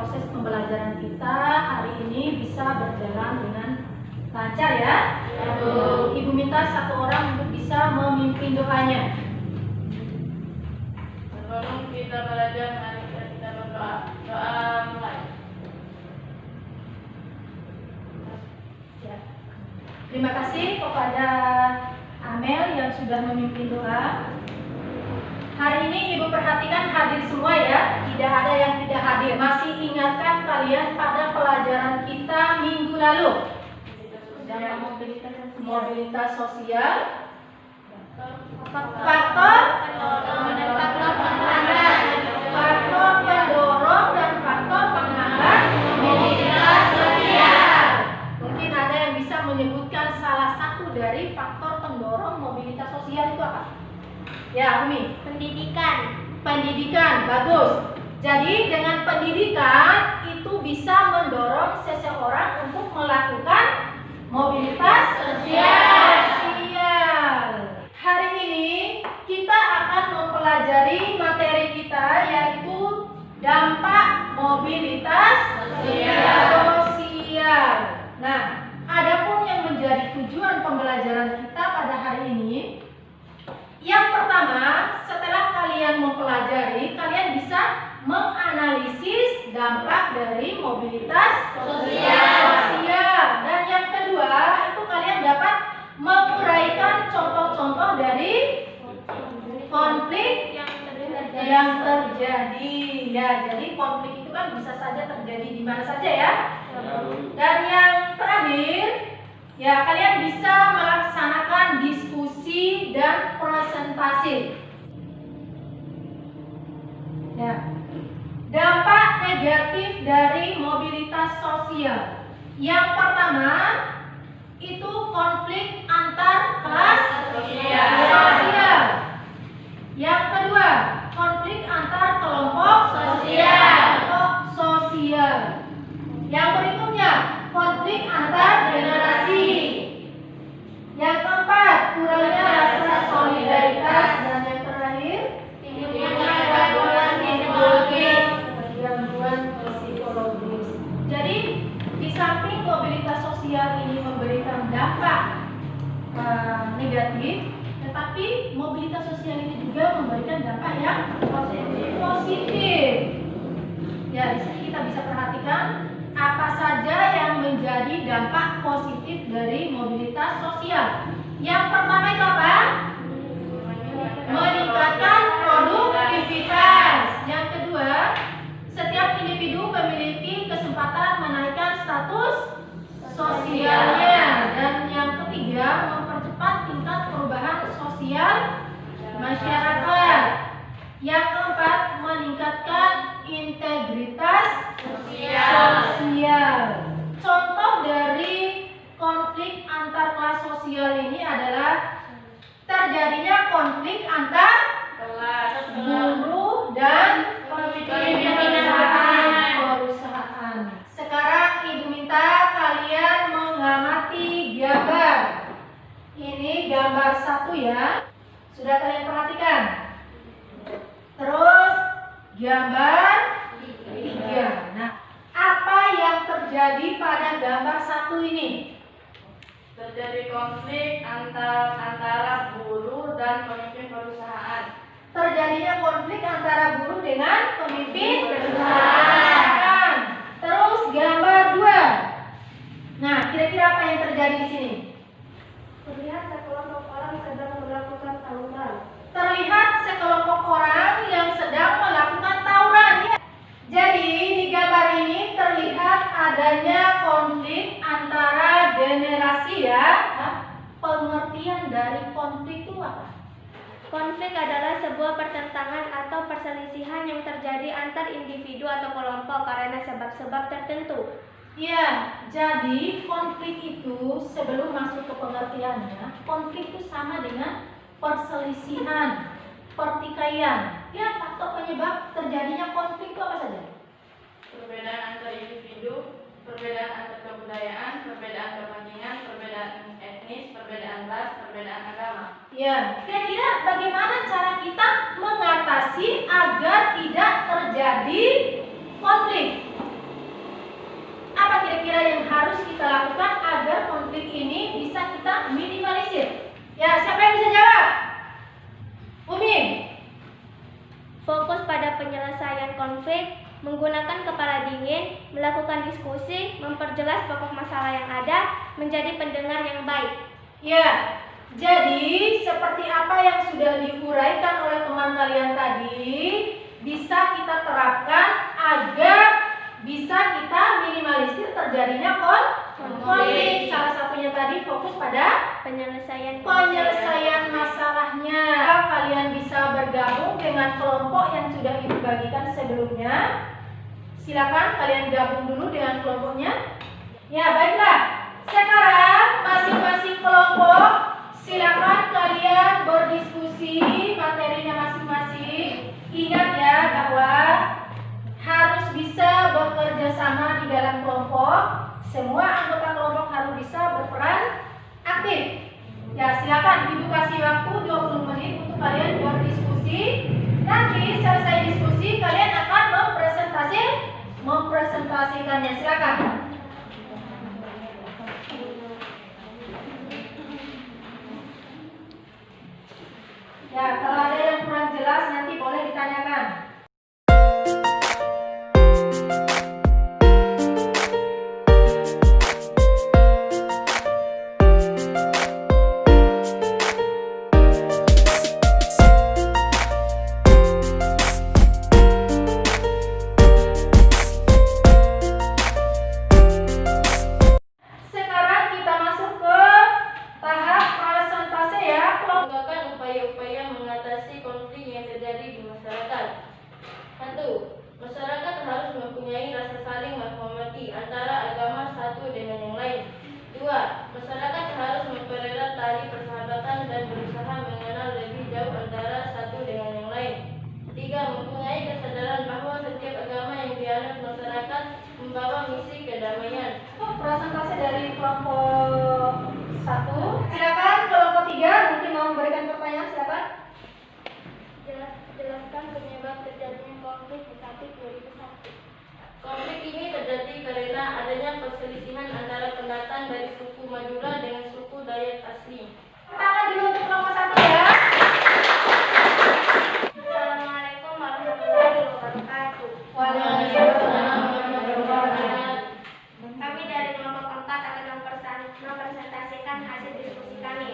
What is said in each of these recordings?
proses pembelajaran kita hari ini bisa berjalan dengan lancar ya. Ibu minta satu orang untuk bisa memimpin doanya. Sebelum kita belajar, mari kita berdoa. Doa mulai. Ya. Terima kasih kepada Amel yang sudah memimpin doa. Hari ini Ibu perhatikan hadir semua ya, tidak ada yang tidak hadir. Masih ingatkah kalian pada pelajaran kita minggu lalu? Mobilitas sosial, faktor pendorong dan faktor penghambat mobilitas sosial. Mungkin ada yang bisa menyebutkan salah satu dari faktor pendorong mobilitas sosial itu apa? Ya, Umi. Pendidikan, bagus. Jadi dengan pendidikan itu bisa mendorong seseorang untuk melakukan mobilitas sosial. Hari ini kita akan mempelajari materi kita yaitu dampak mobilitas sosial. Nah, adapun yang menjadi tujuan pembelajaran kita pada hari ini, yang pertama, setelah kalian mempelajari, kalian bisa menganalisis dampak dari mobilitas sosial. Dan yang kedua, itu kalian dapat menguraikan contoh-contoh dari konflik yang terjadi. Ya, jadi konflik itu kan bisa saja terjadi di mana saja ya. Dan yang terakhir, ya, kalian bisa melaksanakan diskusi dan presentasi. Ya. Dampak negatif dari mobilitas sosial. Yang pertama, itu konflik antar kelas sosial. Yang kedua, konflik antar kelompok sosial. Yang berikutnya, konflik antar generasi. Yang keempat, kurangnya rasa solidaritas. Dan yang terakhir, gangguan psikologis. Jadi di samping mobilitas sosial ini memberikan dampak negatif, tetapi mobilitas sosial ini juga memberikan dampak yang positif. Ya, di sini kita bisa perhatikan apa saja yang menjadi dampak positif dari mobilitas sosial. Yang pertama itu apa? Meningkatkan produktivitas. Yang kedua, setiap individu memiliki kesempatan menaikkan status sosialnya. Dan yang ketiga, mempercepat tingkat perubahan sosial masyarakat. Yang keempat, meningkatkan integritas sosial. Contoh dari konflik antar kelas sosial ini adalah terjadinya konflik antar buruh dan perusahaan. Sekarang Ibu minta kalian mengamati gambar. Ini gambar 1 ya. Sudah kalian perhatikan? Terus gambar 3. Nah, apa yang terjadi pada gambar 1 ini? Terjadi konflik antara buruh dan pemimpin perusahaan. Terjadinya konflik antara buruh dengan pemimpin perusahaan. Terus gambar 2. Nah, kira-kira apa yang terjadi di sini? Terlihat sekelompok orang sedang melakukan tawuran. Terlihat sekelompok orang yang sedang melakukan tawuran ya. Jadi di gambar ini terlihat adanya konflik antara generasi ya. Pengertian dari konflik itu apa? Konflik adalah sebuah pertentangan atau perselisihan yang terjadi antar individu atau kelompok karena sebab-sebab tertentu. Ya, jadi konflik itu sebelum masuk ke pengertiannya, konflik itu sama dengan perselisihan, pertikaian. Ya, faktor penyebab terjadinya konflik itu apa saja? Perbedaan antar individu, perbedaan antar kebudayaan, perbedaan kepentingan, perbedaan etnis, perbedaan ras, perbedaan agama. Ya, kira-kira bagaimana cara kita mengatasi agar tidak terjadi konflik? kira-kira yang harus kita lakukan agar konflik ini bisa kita minimalisir? Ya, siapa yang bisa jawab? Umi. Fokus pada penyelesaian konflik, menggunakan kepala dingin, melakukan diskusi, memperjelas pokok masalah yang ada, menjadi pendengar yang baik. Ya, jadi seperti apa yang sudah diuraikan oleh teman kalian tadi, bisa kita terapkan agar bisa kita minimalisir terjadinya konflik. Salah satunya tadi fokus pada Penyelesaian masalahnya. Kalian bisa bergabung dengan kelompok yang sudah ibu bagikan sebelumnya. Silakan kalian gabung dulu dengan kelompoknya. Ya, baiklah. Sekarang masing-masing kelompok silakan kalian berdiskusi materinya masing-masing. Ingat ya bahwa harus bisa bekerja sama di dalam kelompok. Semua anggota kelompok harus bisa berperan aktif. Ya, silakan ibu kasih waktu 20 menit untuk kalian berdiskusi. Nanti selesai diskusi kalian akan mempresentasikannya. Silakan. Ya, kalau ada yang kurang jelas nanti boleh ditanyakan. Sekarang kita masuk ke tahap presentasi ya. Melakukan upaya-upaya mengatasi konflik yang terjadi di masyarakat. 1. Masyarakat harus mempunyai rasa saling menghormati antara agama satu dengan yang lain. 2. Masyarakat harus mempererat tali persahabatan dan berusaha mengenal lebih jauh antara satu dengan yang lain. 3. Mempunyai kesadaran bahwa setiap agama yang dianut masyarakat membawa misi kedamaian. Presentasi dari kelompok 1. Silakan kelompok 3 mungkin mau memberikan pertanyaan, silakan. Jelaskan penyebab terjadinya konflik di Tatip 2001. Konflik ini terjadi karena adanya perselisihan antara pendatang dari suku Madura dengan suku Dayak asli. Tangan dulu untuk kelompok 1 ya. Assalamualaikum warahmatullahi wabarakatuh. Waalaikumsalam warahmatullahi wabarakatuh. Kami dari kelompok 4 akan mempresentasikan hasil diskusi kami.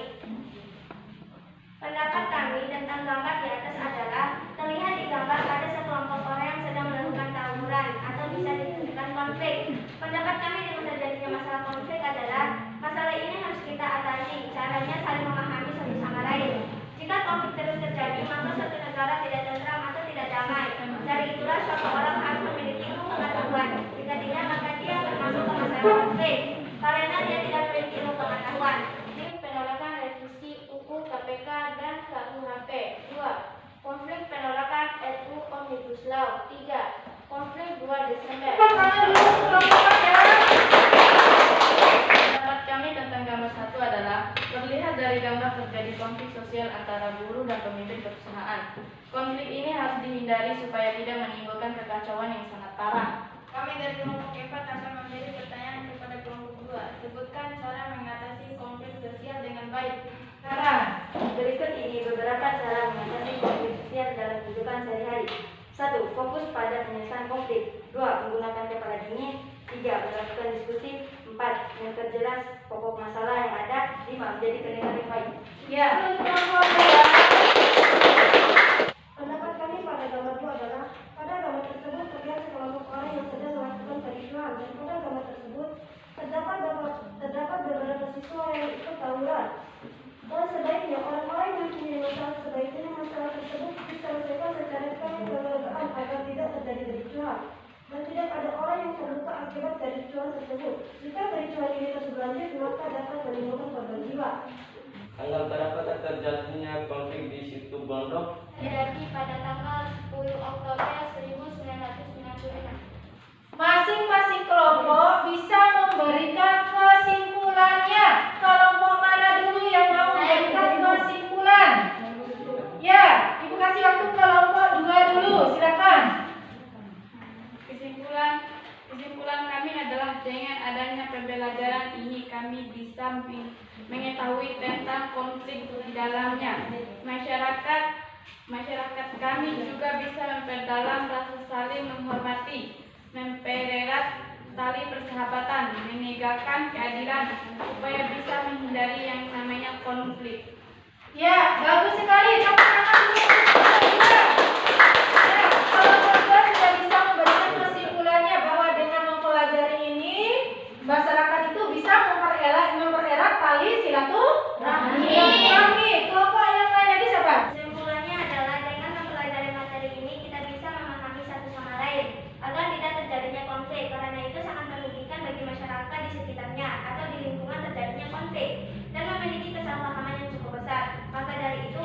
Pendapat kami tentang gambar di atas adalah, terlihat di gambar ada sekelompok orang yang sedang melakukan tawuran atau bisa dikatakan konflik. Pendapat kami dengan terjadinya masalah konflik adalah, masalah ini harus kita atasi. Caranya saling memahami satu sama lain. Jika konflik terus terjadi, maka suatu negara tidak tentram atau tidak damai. Dari itulah suatu orang harus memiliki ilmu pengetahuan. Jika tidak, maka dia termasuk ke masalah konflik, karena dia tidak memiliki ilmu pengetahuan. Penolakan revisi UU KPK dan KUHP. 2. Konflik penolakan RUU Omnibus Law. 3. Konflik 2 Desember. Tangan dulu untuk kelompok 4 ya. Pendapat kami tentang gambar 1 adalah, terlihat dari gambar terjadi konflik sosial antara buruh dan pemimpin perusahaan. Konflik ini harus dihindari supaya tidak menimbulkan kekacauan yang sangat parah. Kami dari kelompok 4 akan memberi pertanyaan kepada kelompok 2. Sebutkan cara mengatasi konflik sosial dengan baik. Sekarang Berikut ini beberapa cara mengatasi konflik sosial dalam kehidupan sehari-hari. 1. Fokus pada penyelesaian konflik. 2. Menggunakan kepala dingin. 3. Melakukan diskusi. 4. Memperjelas pokok masalah yang ada. 5. Menjadi pendengar yang baik. ya, untuk kelompok 2. Pendapat kami pada gambar 2 adalah, pada gambar tersebut terlihat sekelompok orang yang sedang melakukan kericuhan, dan pada gambar tersebut terdapat beberapa siswa yang ikut tawuran. Dan sebaiknya orang-orang yang punya masalah sebaiknya masalah tersebut diselesaikan secara kelembagaan agar tidak terjadi kericuhan dan tidak ada orang yang terluka akibat kericuhan tersebut. Jika kericuhan ini terus berlanjut, maka dapat menimbulkan korban jiwa. Tanggal berapa terjadinya konflik di situ Bondo? Terjadi pada tanggal 10 Oktober 1996. Masing-masing kelompok bisa memberikan kesimpulannya. Kelompok mana dulu yang mau memberikan kesimpulan? Ya, ibu kasih waktu kelompok 2 dulu, silakan. Kesimpulan kami adalah dengan kami bisa mengetahui tentang konflik di dalamnya. Masyarakat kami juga bisa memperdalam rasa saling menghormati, mempererat tali persahabatan, menegakkan keadilan supaya bisa menghindari yang namanya konflik. Ya, bagus sekali. Tepuk tangan dulu. Ya, kalau berdua sudah bisa memberikan kesimpulannya bahwa dengan mempelajari ini masyarakat itu bisa mempererat tali silaturahmi. Kelompok yang lain lagi siapa? Kesimpulannya adalah dengan mempelajari materi ini kita bisa memahami satu sama lain agar tidak terjadinya konflik. Karena itu sangat merugikan bagi masyarakat di sekitarnya atau di lingkungan terjadinya konflik dan memiliki kesalahpahaman yang cukup besar. Maka dari itu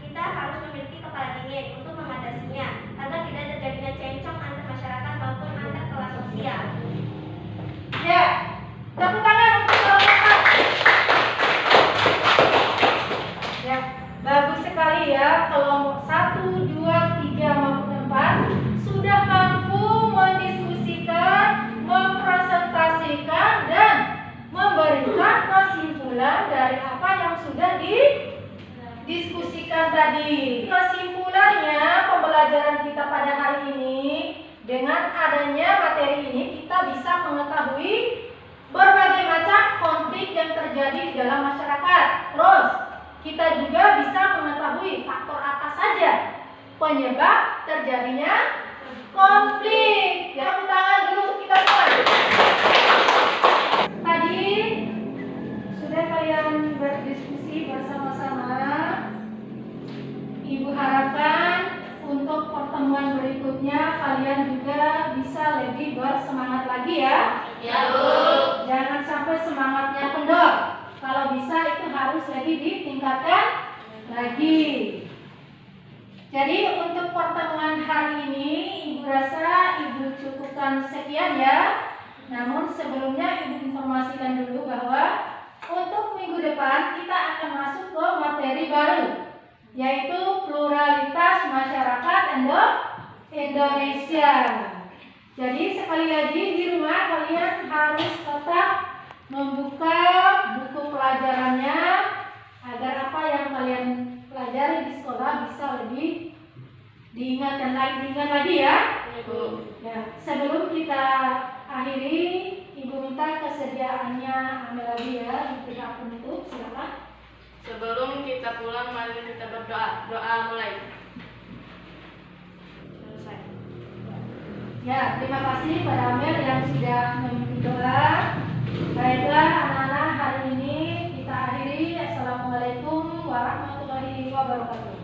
kita harus memiliki kepala dingin untuk mengatasinya agar tidak terjadinya cencong antar masyarakat maupun antar kelas sosial. Ya, tepuk tangan untuk kelompok. Ya, bagus sekali ya. Kelompok 1, 2, 3 maupun 4 sudah mampu mendiskusikan, mempresentasikan dan memberikan kesimpulan dari apa yang sudah didiskusikan tadi. Kesimpulannya pembelajaran kita pada hari ini, dengan adanya materi ini kita bisa mengetahui berbagai macam konflik yang terjadi di dalam masyarakat. Terus kita juga bisa mengetahui faktor apa saja penyebab terjadinya konflik. Ya, tepuk tangan dulu untuk kita semua. Tadi sudah kalian berdiskusi bersama-sama. Ibu harapkan untuk pertemuan berikutnya kalian juga bisa lebih bersemangat lagi ya. Ya, Bu. Jangan sampai semangatnya kendor. Kalau bisa itu harus lebih ditingkatkan lagi. Jadi untuk pertemuan hari ini Ibu rasa Ibu cukupkan sekian ya. Namun sebelumnya Ibu informasikan dulu bahwa untuk minggu depan kita akan masuk ke materi baru, yaitu pluralitas masyarakat Indonesia. Jadi sekali lagi di rumah kalian harus tetap membuka buku pelajarannya agar apa yang kalian pelajari di sekolah bisa lebih diingat lagi ya. Ya, sebelum kita akhiri, Ibu minta kesediaannya Amel ya untuk penutup, silakan. Sebelum kita pulang, mari kita berdoa. Doa mulai. Selesai. Ya, terima kasih pada Amel yang sudah memimpin doa. Baiklah anak-anak, hari ini kita akhiri. Assalamualaikum warahmatullahi wabarakatuh.